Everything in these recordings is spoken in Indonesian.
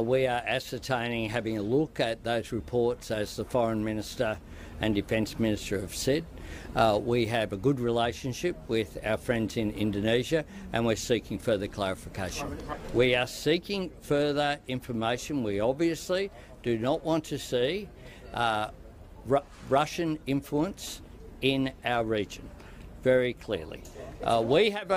We are ascertaining, having a look at those reports, as the Foreign Minister and Defence Minister have said. We have a good relationship with our friends in Indonesia, and we're seeking further clarification. We are seeking further information. We obviously do not want to see Russian influence in our region, very clearly. We have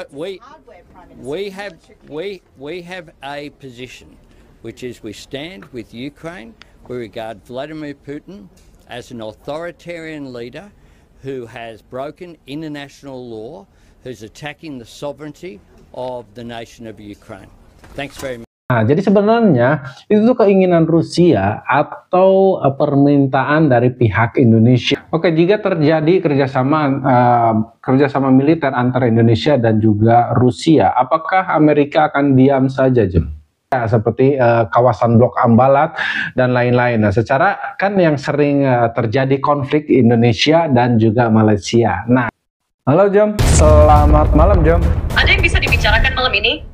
a position, which is we stand with Ukraine. We regard Vladimir Putin as an authoritarian leader who has broken international law, who's attacking the sovereignty of the nation of Ukraine. Thanks very much. Nah, jadi sebenarnya itu tuh keinginan Rusia atau permintaan dari pihak Indonesia. Oke, jika terjadi kerjasama militer antara Indonesia dan juga Rusia, apakah Amerika akan diam saja, Jem? Ya, seperti kawasan Blok Ambalat dan lain-lain. Nah, secara kan yang sering terjadi konflik Indonesia dan juga Malaysia. Nah, halo Jem, selamat malam Jem. Ada yang bisa dibicarakan malam ini?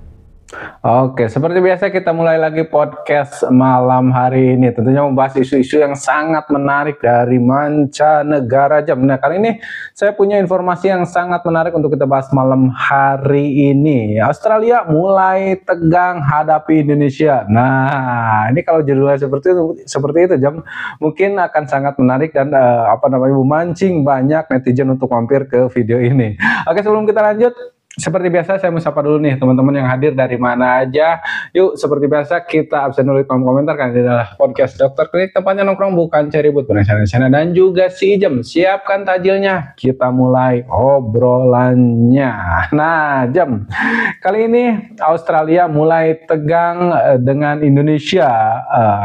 Oke, seperti biasa kita mulai lagi podcast malam hari ini. Tentunya membahas isu-isu yang sangat menarik dari mancanegara Jam. Nah, kali ini saya punya informasi yang sangat menarik untuk kita bahas malam hari ini. Australia mulai tegang hadapi Indonesia. Nah, ini kalau judulnya seperti itu Jam, mungkin akan sangat menarik dan memancing banyak netizen untuk mampir ke video ini. Oke, sebelum kita lanjut, seperti biasa saya mau sapa dulu nih teman-teman yang hadir dari mana aja. Yuk, seperti biasa kita absen dulu di kolom komentar, karena ini adalah podcast Dokter Klinik, tempatnya nongkrong bukan cari ribut, berencana dan juga si Jam. Siapkan tajilnya, kita mulai obrolannya. Nah Jam, kali ini Australia mulai tegang dengan Indonesia,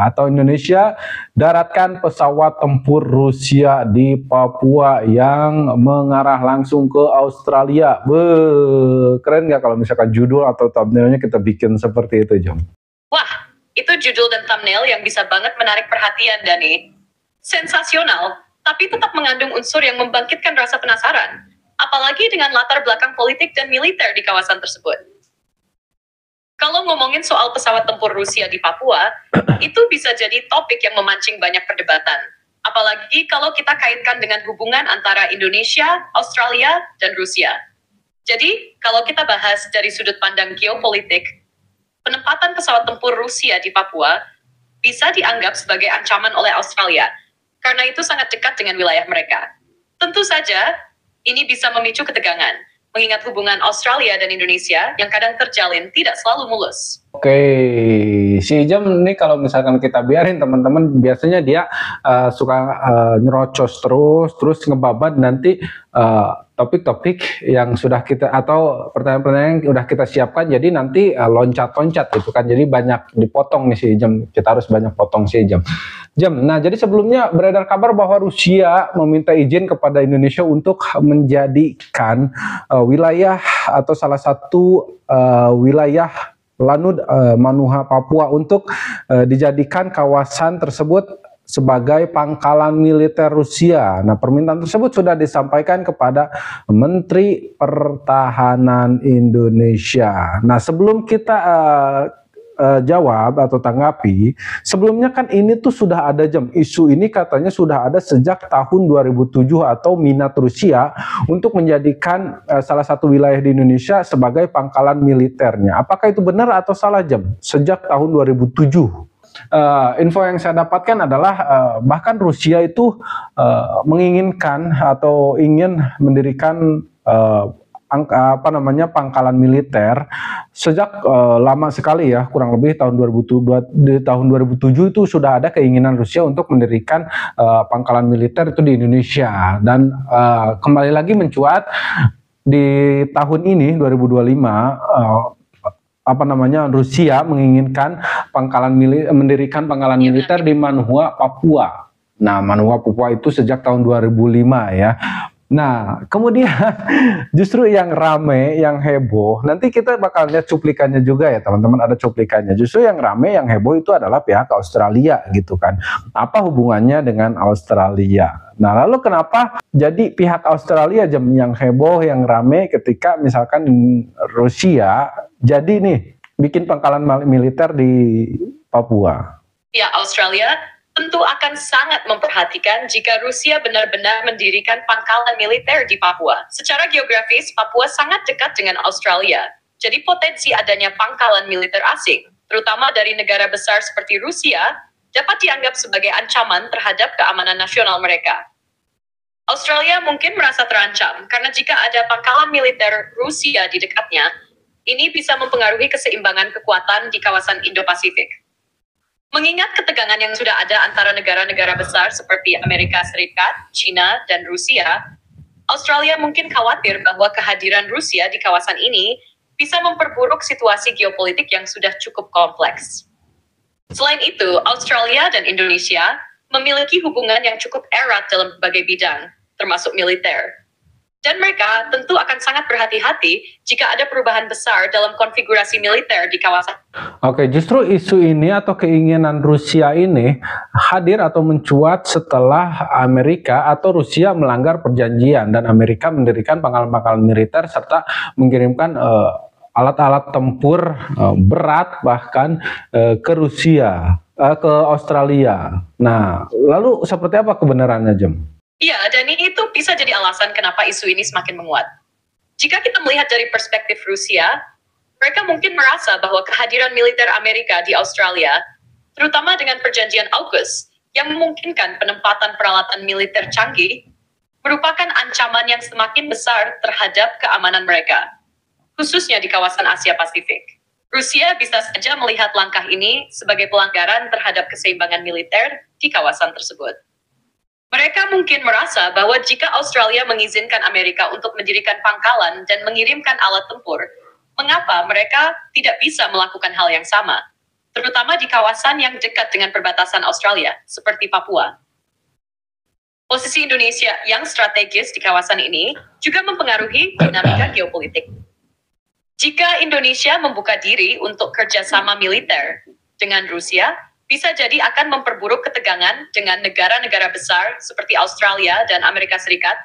atau Indonesia daratkan pesawat tempur Rusia di Papua yang mengarah langsung ke Australia. Keren nggak kalau misalkan judul atau thumbnailnya kita bikin seperti itu, Jom? Wah, itu judul dan thumbnail yang bisa banget menarik perhatian, Dani. Sensasional, tapi tetap mengandung unsur yang membangkitkan rasa penasaran. Apalagi dengan latar belakang politik dan militer di kawasan tersebut. Kalau ngomongin soal pesawat tempur Rusia di Papua, itu bisa jadi topik yang memancing banyak perdebatan. Apalagi kalau kita kaitkan dengan hubungan antara Indonesia, Australia, dan Rusia. Jadi, kalau kita bahas dari sudut pandang geopolitik, penempatan pesawat tempur Rusia di Papua bisa dianggap sebagai ancaman oleh Australia, karena itu sangat dekat dengan wilayah mereka. Tentu saja, ini bisa memicu ketegangan, mengingat hubungan Australia dan Indonesia yang kadang terjalin tidak selalu mulus. Oke, si Jam ini kalau misalkan kita biarin teman-teman, biasanya dia suka nyerocos terus ngebabat nanti topik-topik yang sudah kita, atau pertanyaan-pertanyaan yang udah kita siapkan, jadi nanti loncat-loncat gitu kan, jadi banyak dipotong nih si Jam, kita harus banyak potong si Jam. Nah jadi sebelumnya beredar kabar bahwa Rusia meminta izin kepada Indonesia untuk menjadikan wilayah atau salah satu wilayah Lanud Manuha Papua untuk dijadikan kawasan tersebut sebagai pangkalan militer Rusia. Nah, permintaan tersebut sudah disampaikan kepada Menteri Pertahanan Indonesia. Nah, sebelum kita jawab atau tanggapi, sebelumnya kan ini tuh sudah ada Jam, isu ini katanya sudah ada sejak tahun 2007 atau minat Rusia untuk menjadikan salah satu wilayah di Indonesia sebagai pangkalan militernya. Apakah itu benar atau salah Jam? Sejak tahun 2007. Info yang saya dapatkan adalah bahkan Rusia itu menginginkan atau ingin mendirikan pangkalan militer sejak lama sekali ya, kurang lebih tahun 2007 itu sudah ada keinginan Rusia untuk mendirikan pangkalan militer itu di Indonesia, dan kembali lagi mencuat di tahun ini 2025 Rusia menginginkan mendirikan pangkalan militer di Manuhua, Papua. Nah, Manuhua, Papua itu sejak tahun 2005 ya. Nah, kemudian justru yang rame, yang heboh, nanti kita bakal lihat cuplikannya juga ya teman-teman, ada cuplikannya. Justru yang rame, yang heboh itu adalah pihak Australia gitu kan. Apa hubungannya dengan Australia? Nah, lalu kenapa jadi pihak Australia yang heboh, yang rame ketika misalkan Rusia jadi nih bikin pangkalan militer di Papua? Ya, Australia tentu akan sangat memperhatikan jika Rusia benar-benar mendirikan pangkalan militer di Papua. Secara geografis, Papua sangat dekat dengan Australia. Jadi potensi adanya pangkalan militer asing, terutama dari negara besar seperti Rusia, dapat dianggap sebagai ancaman terhadap keamanan nasional mereka. Australia mungkin merasa terancam karena jika ada pangkalan militer Rusia di dekatnya, ini bisa mempengaruhi keseimbangan kekuatan di kawasan Indo-Pasifik. Mengingat ketegangan yang sudah ada antara negara-negara besar seperti Amerika Serikat, China, dan Rusia, Australia mungkin khawatir bahwa kehadiran Rusia di kawasan ini bisa memperburuk situasi geopolitik yang sudah cukup kompleks. Selain itu, Australia dan Indonesia memiliki hubungan yang cukup erat dalam berbagai bidang, termasuk militer. Dan mereka tentu akan sangat berhati-hati jika ada perubahan besar dalam konfigurasi militer di kawasan. Oke, justru isu ini atau keinginan Rusia ini hadir atau mencuat setelah Amerika atau Rusia melanggar perjanjian dan Amerika mendirikan pangkalan-pangkalan militer serta mengirimkan alat-alat tempur berat bahkan ke Rusia, ke Australia. Nah, lalu seperti apa kebenarannya, Jem? Iya, dan itu bisa jadi alasan kenapa isu ini semakin menguat. Jika kita melihat dari perspektif Rusia, mereka mungkin merasa bahwa kehadiran militer Amerika di Australia, terutama dengan perjanjian AUKUS, yang memungkinkan penempatan peralatan militer canggih, merupakan ancaman yang semakin besar terhadap keamanan mereka, khususnya di kawasan Asia Pasifik. Rusia bisa saja melihat langkah ini sebagai pelanggaran terhadap keseimbangan militer di kawasan tersebut. Mereka mungkin merasa bahwa jika Australia mengizinkan Amerika untuk mendirikan pangkalan dan mengirimkan alat tempur, mengapa mereka tidak bisa melakukan hal yang sama, terutama di kawasan yang dekat dengan perbatasan Australia, seperti Papua. Posisi Indonesia yang strategis di kawasan ini juga mempengaruhi dinamika geopolitik. Jika Indonesia membuka diri untuk kerjasama militer dengan Rusia, bisa jadi akan memperburuk ketegangan dengan negara-negara besar seperti Australia dan Amerika Serikat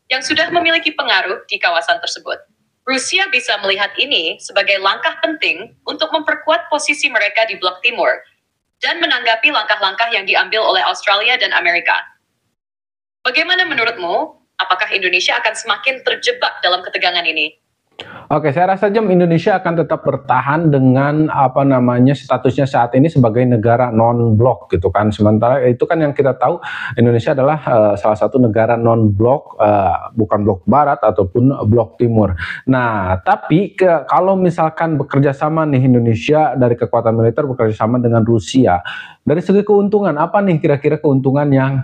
yang sudah memiliki pengaruh di kawasan tersebut. Rusia bisa melihat ini sebagai langkah penting untuk memperkuat posisi mereka di Blok Timur dan menanggapi langkah-langkah yang diambil oleh Australia dan Amerika. Bagaimana menurutmu? Apakah Indonesia akan semakin terjebak dalam ketegangan ini? Oke, saya rasa Indonesia akan tetap bertahan dengan statusnya saat ini sebagai negara non-blok gitu kan. Sementara itu kan yang kita tahu Indonesia adalah salah satu negara non-blok, bukan blok barat ataupun blok timur. Nah, tapi kalau misalkan bekerja sama nih Indonesia dari kekuatan militer bekerja sama dengan Rusia, dari segi keuntungan apa nih kira-kira keuntungan yang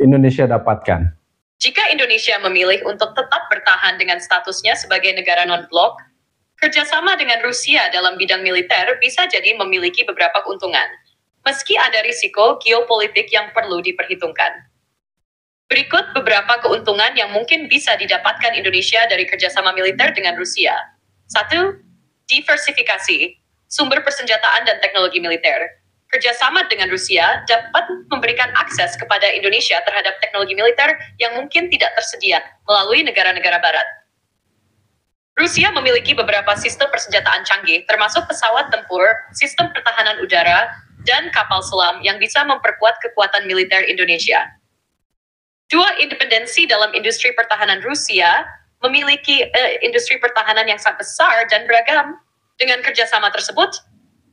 Indonesia dapatkan? Jika Indonesia memilih untuk tetap bertahan dengan statusnya sebagai negara non-blok, kerjasama dengan Rusia dalam bidang militer bisa jadi memiliki beberapa keuntungan, meski ada risiko geopolitik yang perlu diperhitungkan. Berikut beberapa keuntungan yang mungkin bisa didapatkan Indonesia dari kerjasama militer dengan Rusia. 1. Diversifikasi, sumber persenjataan dan teknologi militer. Kerjasama dengan Rusia dapat memberikan akses kepada Indonesia terhadap teknologi militer yang mungkin tidak tersedia melalui negara-negara barat. Rusia memiliki beberapa sistem persenjataan canggih, termasuk pesawat tempur, sistem pertahanan udara, dan kapal selam yang bisa memperkuat kekuatan militer Indonesia. 2. Independensi dalam industri pertahanan Rusia memiliki industri pertahanan yang sangat besar dan beragam. Dengan kerjasama tersebut,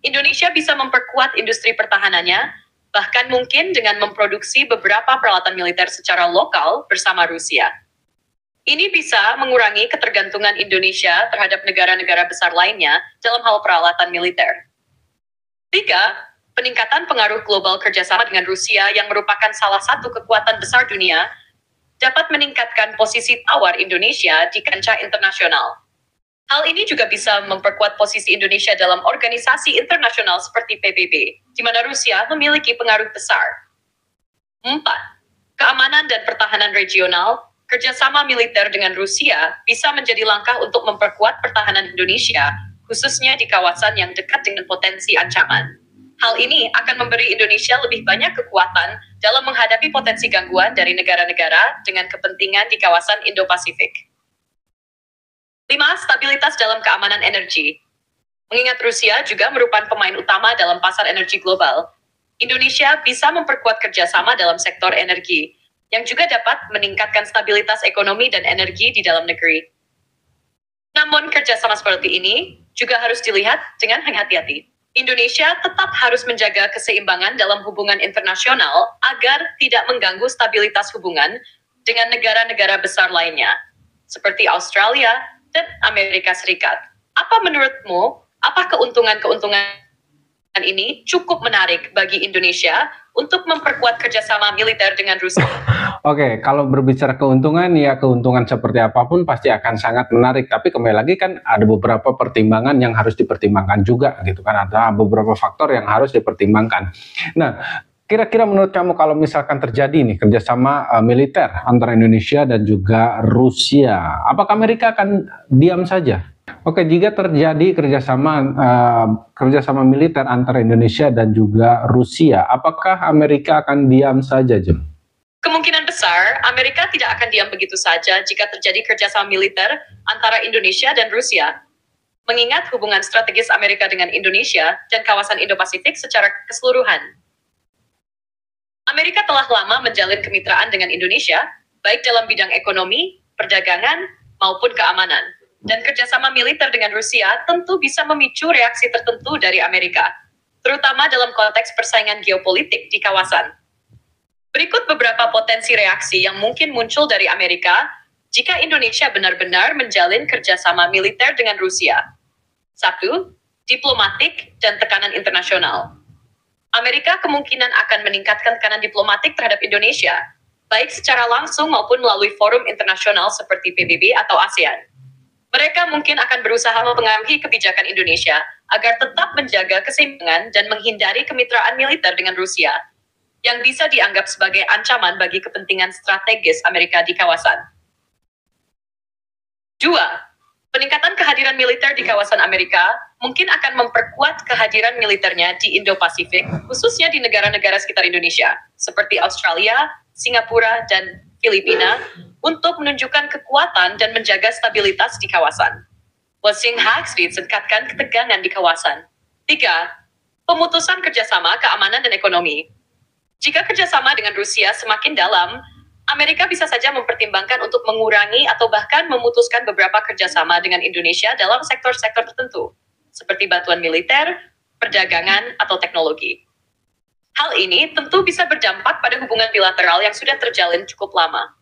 Indonesia bisa memperkuat industri pertahanannya, bahkan mungkin dengan memproduksi beberapa peralatan militer secara lokal bersama Rusia. Ini bisa mengurangi ketergantungan Indonesia terhadap negara-negara besar lainnya dalam hal peralatan militer. 3. Peningkatan pengaruh global kerjasama dengan Rusia yang merupakan salah satu kekuatan besar dunia dapat meningkatkan posisi tawar Indonesia di kancah internasional. Hal ini juga bisa memperkuat posisi Indonesia dalam organisasi internasional seperti PBB, di mana Rusia memiliki pengaruh besar. 4. Keamanan dan pertahanan regional, kerjasama militer dengan Rusia bisa menjadi langkah untuk memperkuat pertahanan Indonesia, khususnya di kawasan yang dekat dengan potensi ancaman. Hal ini akan memberi Indonesia lebih banyak kekuatan dalam menghadapi potensi gangguan dari negara-negara dengan kepentingan di kawasan Indo-Pasifik. 5. Stabilitas dalam keamanan energi. Mengingat Rusia juga merupakan pemain utama dalam pasar energi global, Indonesia bisa memperkuat kerjasama dalam sektor energi, yang juga dapat meningkatkan stabilitas ekonomi dan energi di dalam negeri. Namun kerjasama seperti ini juga harus dilihat dengan hati-hati. Indonesia tetap harus menjaga keseimbangan dalam hubungan internasional agar tidak mengganggu stabilitas hubungan dengan negara-negara besar lainnya, seperti Australia dan Amerika Serikat. Apa menurutmu, apa keuntungan-keuntungan ini cukup menarik bagi Indonesia untuk memperkuat kerjasama militer dengan Rusia? Oke, kalau berbicara keuntungan, ya keuntungan seperti apapun pasti akan sangat menarik. Tapi kembali lagi kan ada beberapa pertimbangan yang harus dipertimbangkan juga gitu kan. Ada beberapa faktor yang harus dipertimbangkan. Nah, kira-kira menurut kamu kalau misalkan terjadi nih kerjasama militer antara Indonesia dan juga Rusia, apakah Amerika akan diam saja? Oke, jika terjadi kerjasama militer antara Indonesia dan juga Rusia, apakah Amerika akan diam saja, Jem? Kemungkinan besar, Amerika tidak akan diam begitu saja jika terjadi kerjasama militer antara Indonesia dan Rusia. Mengingat hubungan strategis Amerika dengan Indonesia dan kawasan Indo-Pasifik secara keseluruhan. Amerika telah lama menjalin kemitraan dengan Indonesia, baik dalam bidang ekonomi, perdagangan, maupun keamanan. Dan kerjasama militer dengan Rusia tentu bisa memicu reaksi tertentu dari Amerika, terutama dalam konteks persaingan geopolitik di kawasan. Berikut beberapa potensi reaksi yang mungkin muncul dari Amerika jika Indonesia benar-benar menjalin kerjasama militer dengan Rusia. 1. Diplomatik dan tekanan internasional. Amerika kemungkinan akan meningkatkan tekanan diplomatik terhadap Indonesia, baik secara langsung maupun melalui forum internasional seperti PBB atau ASEAN. Mereka mungkin akan berusaha mempengaruhi kebijakan Indonesia agar tetap menjaga keseimbangan dan menghindari kemitraan militer dengan Rusia, yang bisa dianggap sebagai ancaman bagi kepentingan strategis Amerika di kawasan. 2. Peningkatan kehadiran militer di kawasan Amerika mungkin akan memperkuat kehadiran militernya di Indo-Pasifik, khususnya di negara-negara sekitar Indonesia, seperti Australia, Singapura, dan Filipina, untuk menunjukkan kekuatan dan menjaga stabilitas di kawasan. Tingkatkan ketegangan di kawasan. 3. Pemutusan kerjasama keamanan dan ekonomi. Jika kerjasama dengan Rusia semakin dalam, Amerika bisa saja mempertimbangkan untuk mengurangi atau bahkan memutuskan beberapa kerjasama dengan Indonesia dalam sektor-sektor tertentu, seperti bantuan militer, perdagangan, atau teknologi. Hal ini tentu bisa berdampak pada hubungan bilateral yang sudah terjalin cukup lama.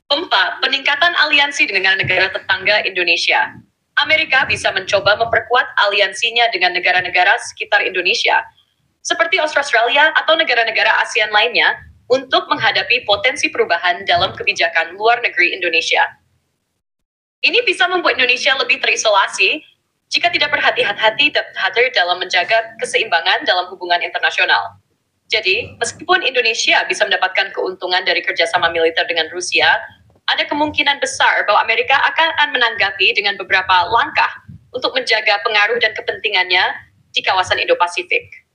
4. Peningkatan aliansi dengan negara tetangga Indonesia. Amerika bisa mencoba memperkuat aliansinya dengan negara-negara sekitar Indonesia, seperti Australia atau negara-negara ASEAN lainnya, untuk menghadapi potensi perubahan dalam kebijakan luar negeri Indonesia. Ini bisa membuat Indonesia lebih terisolasi jika tidak berhati-hati dalam menjaga keseimbangan dalam hubungan internasional. Jadi, meskipun Indonesia bisa mendapatkan keuntungan dari kerjasama militer dengan Rusia, ada kemungkinan besar bahwa Amerika akan menanggapi dengan beberapa langkah untuk menjaga pengaruh dan kepentingannya di kawasan Indo-Pasifik.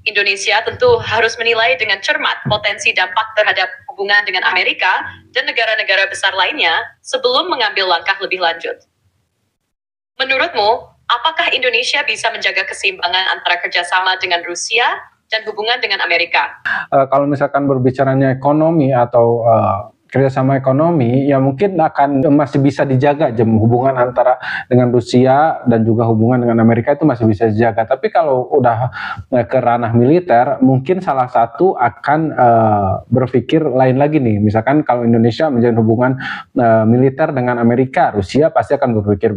Indonesia tentu harus menilai dengan cermat potensi dampak terhadap hubungan dengan Amerika dan negara-negara besar lainnya sebelum mengambil langkah lebih lanjut. Menurutmu, apakah Indonesia bisa menjaga keseimbangan antara kerjasama dengan Rusia dan hubungan dengan Amerika? Kalau misalkan berbicaranya ekonomi atau kerjasama ekonomi, ya mungkin akan masih bisa dijaga hubungan antara dengan Rusia dan juga hubungan dengan Amerika itu masih bisa dijaga. Tapi kalau udah ke ranah militer, mungkin salah satu akan berpikir lain lagi nih. Misalkan kalau Indonesia menjalin hubungan militer dengan Amerika, Rusia pasti akan berpikir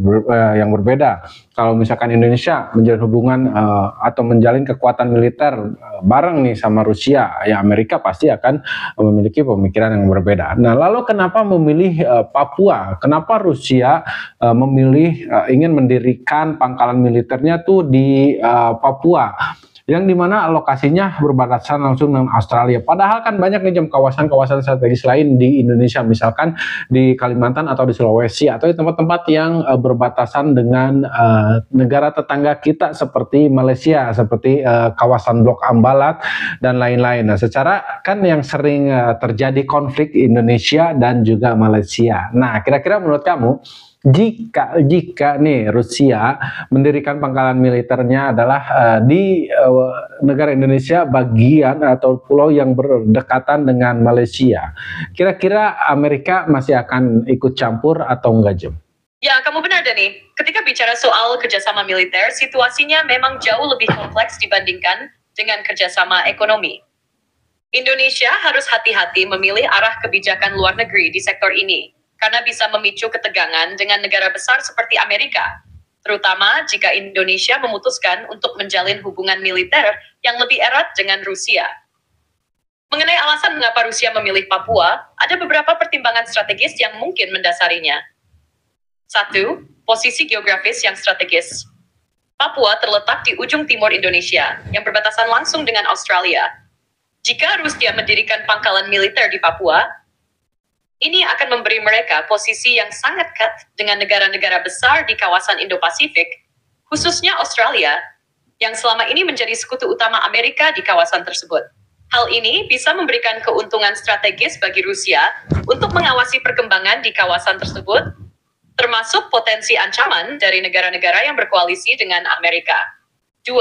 yang berbeda. Kalau misalkan Indonesia menjalin hubungan atau menjalin kekuatan militer bareng nih sama Rusia, ya Amerika pasti akan memiliki pemikiran yang berbeda. Nah, lalu kenapa memilih Papua? Kenapa Rusia memilih ingin mendirikan pangkalan militernya tuh di Papua? Yang dimana lokasinya berbatasan langsung dengan Australia. Padahal kan banyak nih kawasan-kawasan strategis lain di Indonesia, misalkan di Kalimantan atau di Sulawesi atau di tempat-tempat yang berbatasan dengan negara tetangga kita seperti Malaysia, seperti kawasan Blok Ambalat dan lain-lain. Nah, secara kan yang sering terjadi konflik Indonesia dan juga Malaysia. Nah, kira-kira menurut kamu jika nih Rusia mendirikan pangkalan militernya adalah di negara Indonesia bagian atau pulau yang berdekatan dengan Malaysia, kira-kira Amerika masih akan ikut campur atau enggak, Jem? Ya, kamu benar, Dani. Ketika bicara soal kerjasama militer, situasinya memang jauh lebih kompleks dibandingkan dengan kerjasama ekonomi. Indonesia harus hati-hati memilih arah kebijakan luar negeri di sektor ini, karena bisa memicu ketegangan dengan negara besar seperti Amerika, terutama jika Indonesia memutuskan untuk menjalin hubungan militer yang lebih erat dengan Rusia. Mengenai alasan mengapa Rusia memilih Papua, ada beberapa pertimbangan strategis yang mungkin mendasarinya. 1. Posisi geografis yang strategis. Papua terletak di ujung timur Indonesia, yang berbatasan langsung dengan Australia. Jika Rusia mendirikan pangkalan militer di Papua, ini akan memberi mereka posisi yang sangat dekat dengan negara-negara besar di kawasan Indo-Pasifik, khususnya Australia, yang selama ini menjadi sekutu utama Amerika di kawasan tersebut. Hal ini bisa memberikan keuntungan strategis bagi Rusia untuk mengawasi perkembangan di kawasan tersebut, termasuk potensi ancaman dari negara-negara yang berkoalisi dengan Amerika. 2.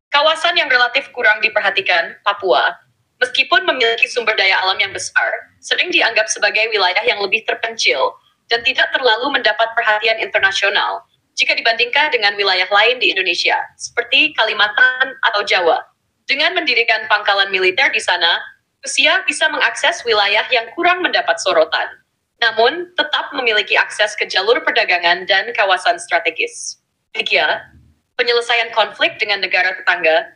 Kawasan yang relatif kurang diperhatikan, Papua, meskipun memiliki sumber daya alam yang besar, sering dianggap sebagai wilayah yang lebih terpencil dan tidak terlalu mendapat perhatian internasional jika dibandingkan dengan wilayah lain di Indonesia, seperti Kalimantan atau Jawa. Dengan mendirikan pangkalan militer di sana, Rusia bisa mengakses wilayah yang kurang mendapat sorotan, namun tetap memiliki akses ke jalur perdagangan dan kawasan strategis. 3. Penyelesaian konflik dengan negara tetangga.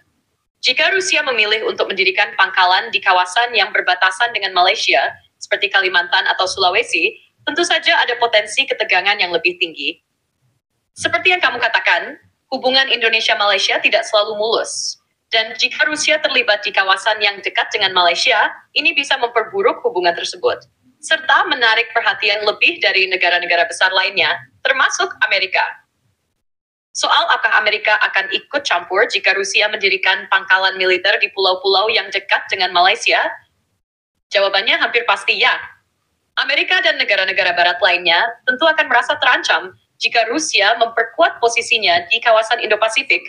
Jika Rusia memilih untuk mendirikan pangkalan di kawasan yang berbatasan dengan Malaysia, seperti Kalimantan atau Sulawesi, tentu saja ada potensi ketegangan yang lebih tinggi. Seperti yang kamu katakan, hubungan Indonesia-Malaysia tidak selalu mulus. Dan jika Rusia terlibat di kawasan yang dekat dengan Malaysia, ini bisa memperburuk hubungan tersebut, serta menarik perhatian lebih dari negara-negara besar lainnya, termasuk Amerika. Soal apakah Amerika akan ikut campur jika Rusia mendirikan pangkalan militer di pulau-pulau yang dekat dengan Malaysia? Jawabannya hampir pasti ya. Amerika dan negara-negara barat lainnya tentu akan merasa terancam jika Rusia memperkuat posisinya di kawasan Indo-Pasifik,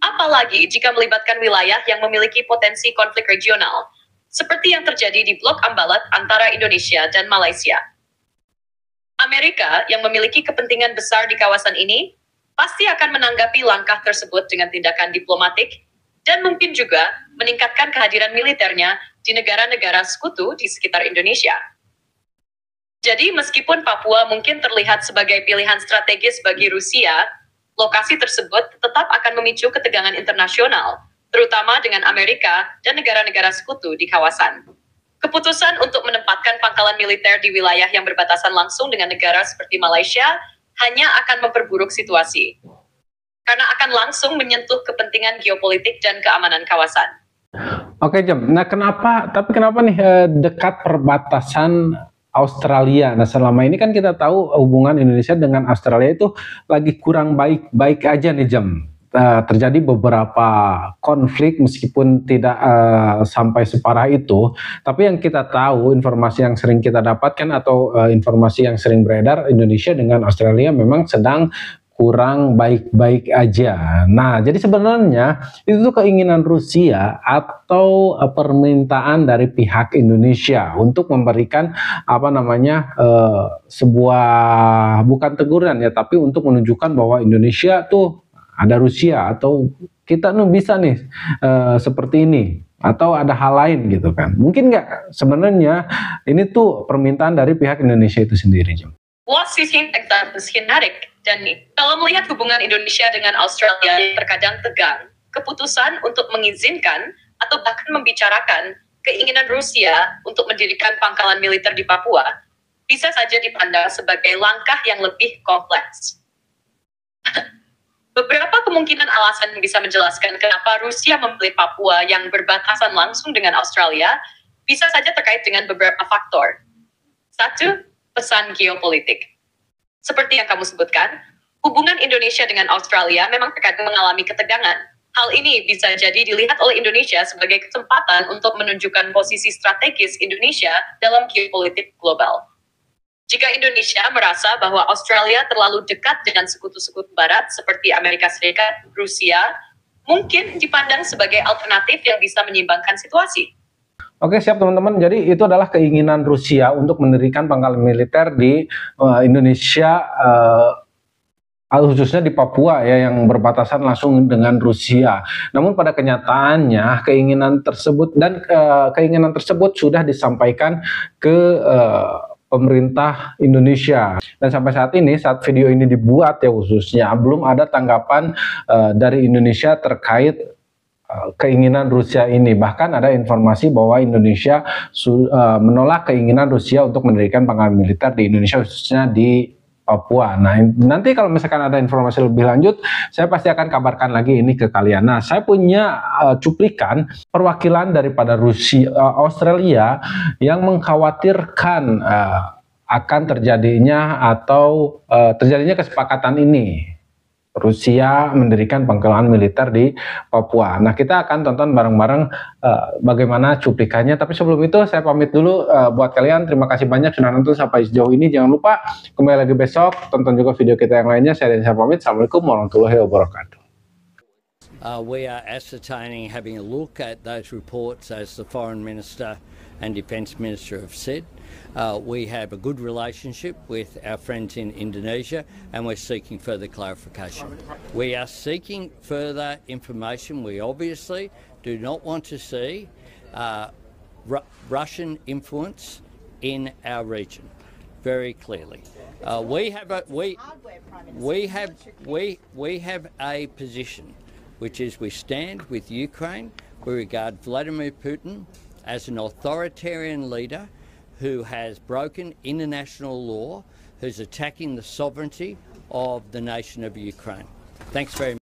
apalagi jika melibatkan wilayah yang memiliki potensi konflik regional, seperti yang terjadi di Blok Ambalat antara Indonesia dan Malaysia. Amerika yang memiliki kepentingan besar di kawasan ini pasti akan menanggapi langkah tersebut dengan tindakan diplomatik dan mungkin juga meningkatkan kehadiran militernya di negara-negara sekutu di sekitar Indonesia. Jadi meskipun Papua mungkin terlihat sebagai pilihan strategis bagi Rusia, lokasi tersebut tetap akan memicu ketegangan internasional, terutama dengan Amerika dan negara-negara sekutu di kawasan. Keputusan untuk menempatkan pangkalan militer di wilayah yang berbatasan langsung dengan negara seperti Malaysia hanya akan memperburuk situasi, karena akan langsung menyentuh kepentingan geopolitik dan keamanan kawasan. Oke, Jem. Nah, kenapa nih dekat perbatasan Australia? Nah, selama ini kan kita tahu hubungan Indonesia dengan Australia itu lagi kurang baik aja nih, Jem. Terjadi beberapa konflik meskipun tidak sampai separah itu, tapi yang kita tahu, informasi yang sering kita dapatkan atau informasi yang sering beredar, Indonesia dengan Australia memang sedang kurang baik-baik aja. Nah, jadi sebenarnya itu tuh keinginan Rusia atau permintaan dari pihak Indonesia untuk memberikan sebuah bukan teguran ya, tapi untuk menunjukkan bahwa Indonesia tuh ada Rusia atau kita bisa nih seperti ini, atau ada hal lain gitu kan. Mungkin nggak sebenarnya ini tuh permintaan dari pihak Indonesia itu sendiri, Jom? Dan kalau melihat hubungan Indonesia dengan Australia yang terkadang tegang, keputusan untuk mengizinkan atau bahkan membicarakan keinginan Rusia untuk mendirikan pangkalan militer di Papua bisa saja dipandang sebagai langkah yang lebih kompleks. Beberapa kemungkinan alasan bisa menjelaskan kenapa Rusia memilih Papua yang berbatasan langsung dengan Australia bisa saja terkait dengan beberapa faktor. 1. Pesan geopolitik. Seperti yang kamu sebutkan, hubungan Indonesia dengan Australia memang terkadang mengalami ketegangan. Hal ini bisa jadi dilihat oleh Indonesia sebagai kesempatan untuk menunjukkan posisi strategis Indonesia dalam geopolitik global. Jika Indonesia merasa bahwa Australia terlalu dekat dengan sekutu-sekutu barat seperti Amerika Serikat, Rusia, mungkin dipandang sebagai alternatif yang bisa menyimbangkan situasi. Oke, siap teman-teman. Jadi itu adalah keinginan Rusia untuk mendirikan pangkalan militer di Indonesia, khususnya di Papua ya, yang berbatasan langsung dengan Rusia. Namun pada kenyataannya keinginan tersebut sudah disampaikan ke pemerintah Indonesia, dan sampai saat ini, saat video ini dibuat ya khususnya, belum ada tanggapan dari Indonesia terkait keinginan Rusia ini. Bahkan ada informasi bahwa Indonesia menolak keinginan Rusia untuk mendirikan pangkalan militer di Indonesia, khususnya di Papua. Nah, nanti kalau misalkan ada informasi lebih lanjut, saya pasti akan kabarkan lagi ini ke kalian. Nah, saya punya cuplikan perwakilan daripada Australia yang mengkhawatirkan akan terjadinya kesepakatan ini. Rusia mendirikan pangkalan militer di Papua. Nah, kita akan tonton bareng-bareng bagaimana cuplikannya. Tapi sebelum itu saya pamit dulu buat kalian. Terima kasih banyak sudah nonton sampai sejauh ini. Jangan lupa kembali lagi besok, tonton juga video kita yang lainnya. Saya pamit. Assalamualaikum warahmatullahi wabarakatuh. We are ascertaining, having a look at those reports, as the Foreign Minister and Defence Minister have said. We have a good relationship with our friends in Indonesia, and we're seeking further clarification. We are seeking further information. We obviously do not want to see Russian influence in our region, very clearly. We have a position, which is we stand with Ukraine. We regard Vladimir Putin as an authoritarian leader who has broken international law, who's attacking the sovereignty of the nation of Ukraine. Thanks very much.